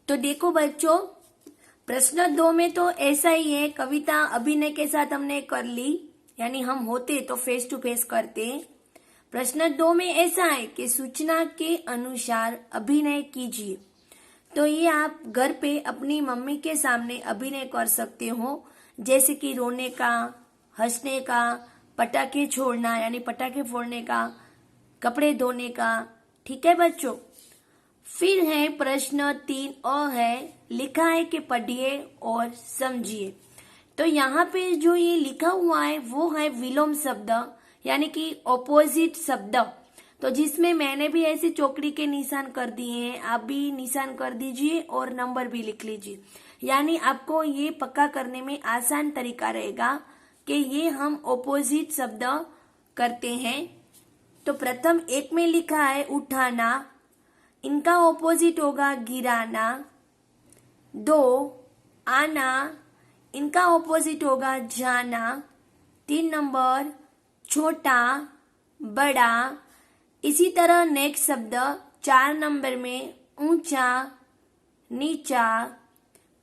तो देखो बच्चों, प्रश्न 2 में तो ऐसा ही है, कविता अभिनय के साथ हमने कर ली, यानी हम होते तो फेस टू फेस करते। प्रश्न 2 में ऐसा है कि सूचना के अनुसार अभिनय कीजिए। तो ये आप घर पे अपनी मम्मी के सामने अभिनय कर सकते हो, जैसे कि रोने का, हंसने का, पटाखे छोड़ना यानी पटाखे फोड़ने का, कपड़े धोने का। ठीक है बच्चों। फिर है प्रश्न 3 और है, लिखा है कि पढ़िए और समझिए। तो यहाँ पे जो ये लिखा हुआ है वो है विलोम शब्द, यानी कि ऑपोजिट शब्द। तो जिसमें मैंने भी ऐसे चौकड़ी के निशान कर दिए हैं, आप भी निशान कर दीजिए और नंबर भी लिख लीजिए, यानी आपको ये पक्का करने में आसान तरीका रहेगा कि ये हम ऑपोजिट शब्द करते हैं। तो प्रथम 1 में लिखा है उठाना, इनका ऑपोजिट होगा गिराना। 2 आना, इनका ऑपोजिट होगा जाना। 3 नंबर छोटा बड़ा। इसी तरह नेक्स्ट शब्द 4 नंबर में ऊंचा नीचा।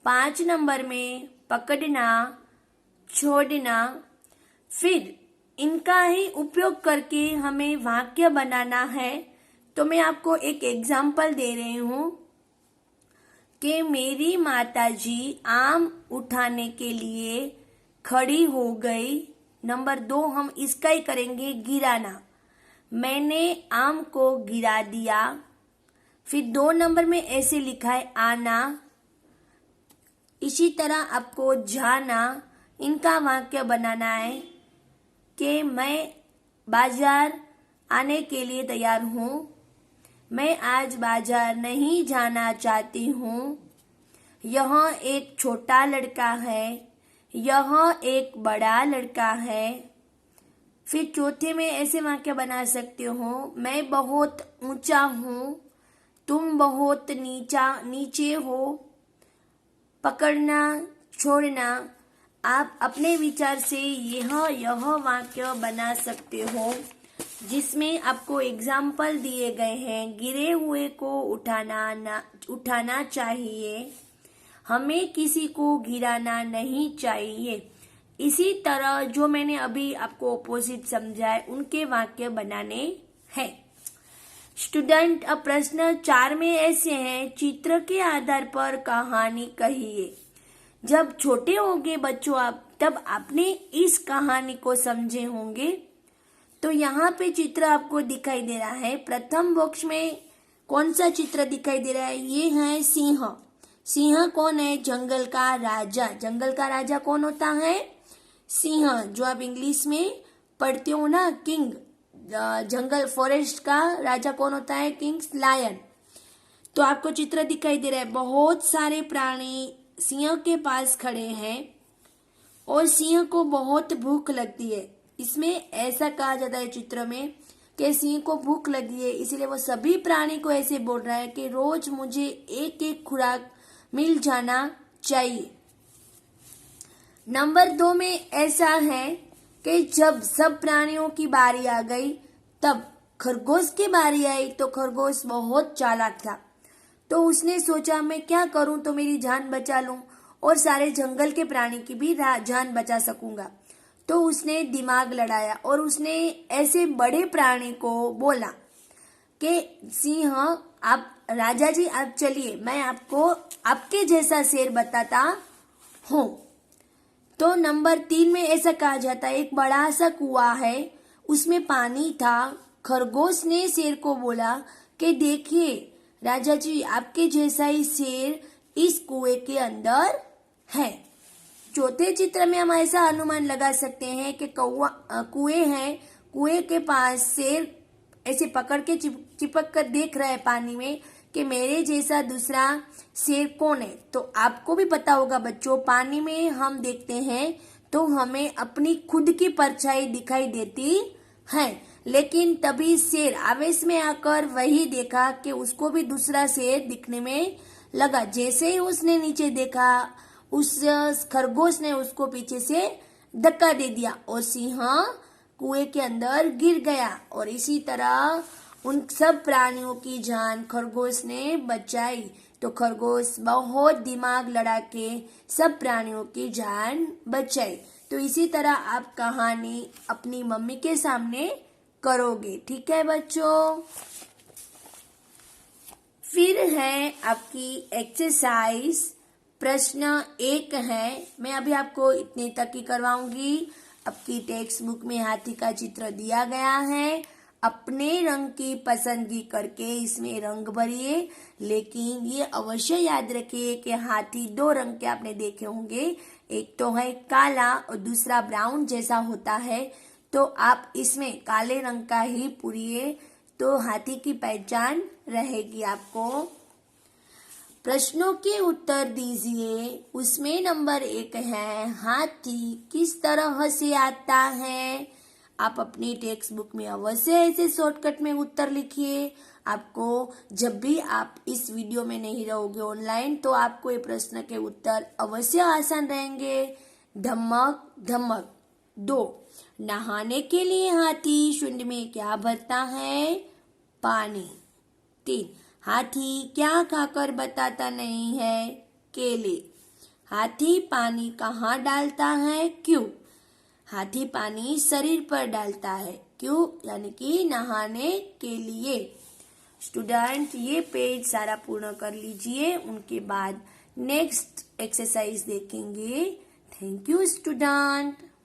5 नंबर में पकड़ना छोड़ना। फिर इनका ही उपयोग करके हमें वाक्य बनाना है। तो मैं आपको एक एग्जाम्पल दे रही हूं कि मेरी माताजी आम उठाने के लिए खड़ी हो गई। नंबर 2 हम इसका ही करेंगे गिराना, मैंने आम को गिरा दिया। फिर 2 नंबर में ऐसे लिखा है आना। इसी तरह आपको जाना, इनका वाक्य बनाना है कि मैं बाजार आने के लिए तैयार हूँ, मैं आज बाजार नहीं जाना चाहती हूँ। यह एक छोटा लड़का है, यह एक बड़ा लड़का है। फिर चौथे में ऐसे वाक्य बना सकते हो, मैं बहुत ऊंचा हूँ, तुम बहुत नीचे हो। पकड़ना छोड़ना, आप अपने विचार से यह वाक्य बना सकते हो, जिसमें आपको एग्जाम्पल दिए गए हैं। गिरे हुए को उठाना चाहिए, हमें किसी को गिराना नहीं चाहिए। इसी तरह जो मैंने अभी आपको ऑपोजिट समझाए उनके वाक्य बनाने हैं। स्टूडेंट, अब प्रश्न 4 में ऐसे हैं, चित्र के आधार पर कहानी कहिए। जब छोटे होंगे बच्चों आप, तब आपने इस कहानी को समझे होंगे। तो यहाँ पे चित्र आपको दिखाई दे रहा है। प्रथम बॉक्स में कौन सा चित्र दिखाई दे रहा है? ये है सिंह। सिंह कौन है? जंगल का राजा। जंगल का राजा कौन होता है? सिंह। जो आप इंग्लिश में पढ़ते हो ना, किंग। जंगल फॉरेस्ट का राजा कौन होता है? Kings lion. तो आपको चित्र दिखाई दे रहा है, बहुत सारे प्राणी सिंह के पास खड़े हैं और सिंह को बहुत भूख लगती है। इसमें ऐसा कहा जाता है चित्र में कि सिंह को भूख लगी है, इसलिए वो सभी प्राणी को ऐसे बोल रहा है कि रोज मुझे एक एक खुराक मिल जाना चाहिए। नंबर 2 में ऐसा है कि जब सब प्राणियों की बारी आ गई, तब खरगोश की बारी आई। तो खरगोश बहुत चालाक था, तो उसने सोचा मैं क्या करूं तो मेरी जान बचा लूं और सारे जंगल के प्राणी की भी जान बचा सकूंगा। तो उसने दिमाग लड़ाया और उसने ऐसे बड़े प्राणी को बोला कि सिंह, आप राजा जी आप चलिए, मैं आपको आपके जैसा शेर बताता हूँ। तो नंबर 3 में ऐसा कहा जाता है, एक बड़ा सा कुआं है, उसमें पानी था। खरगोश ने शेर को बोला कि देखिए राजा जी, आपके जैसा ही शेर इस कुएं के अंदर है। चौथे चित्र में हम ऐसा अनुमान लगा सकते हैं कि कुएं है, कुएं के पास शेर ऐसे पकड़ के चिपक कर देख रहा है पानी में कि मेरे जैसा दूसरा शेर कौन है। तो आपको भी पता होगा बच्चों, पानी में हम देखते हैं तो हमें अपनी खुद की परछाई दिखाई देती है, लेकिन तभी शेर आवेश में आकर वही देखा कि उसको भी दूसरा शेर दिखने में लगा। जैसे ही उसने नीचे देखा, उस खरगोश ने उसको पीछे से धक्का दे दिया और सिंह कुएं के अंदर गिर गया। और इसी तरह उन सब प्राणियों की जान खरगोश ने बचाई। तो खरगोश बहुत दिमाग लड़ा के सब प्राणियों की जान बचाई। तो इसी तरह आप कहानी अपनी मम्मी के सामने करोगे, ठीक है बच्चों। फिर है आपकी एक्सरसाइज प्रश्न 1 है, मैं अभी आपको इतने तक ही करवाऊंगी। आपकी टेक्स्ट बुक में हाथी का चित्र दिया गया है, अपने रंग की पसंदगी करके इसमें रंग भरिए, लेकिन ये अवश्य याद रखिए कि हाथी 2 रंग के आपने देखे होंगे, एक तो है काला और दूसरा ब्राउन जैसा होता है। तो आप इसमें काले रंग का ही पूरिए, तो हाथी की पहचान रहेगी आपको। प्रश्नों के उत्तर दीजिए। उसमें नंबर 1 है, हाथी किस तरह से आता है। आप अपनी टेक्स्ट बुक में अवश्य ऐसे शॉर्टकट में उत्तर लिखिए। आपको जब भी आप इस वीडियो में नहीं रहोगे ऑनलाइन, तो आपको ये प्रश्न के उत्तर अवश्य आसान रहेंगे। धमक धमक। 2, नहाने के लिए हाथी शून्य में क्या भरता है, पानी। 3, हाथी क्या खाकर बताता नहीं है, केले। हाथी पानी कहाँ डालता है, क्यों। हाथी पानी शरीर पर डालता है, क्यों, यानी कि नहाने के लिए। स्टूडेंट ये पेज सारा पूर्ण कर लीजिए, उनके बाद नेक्स्ट एक्सरसाइज देखेंगे। Thank you student.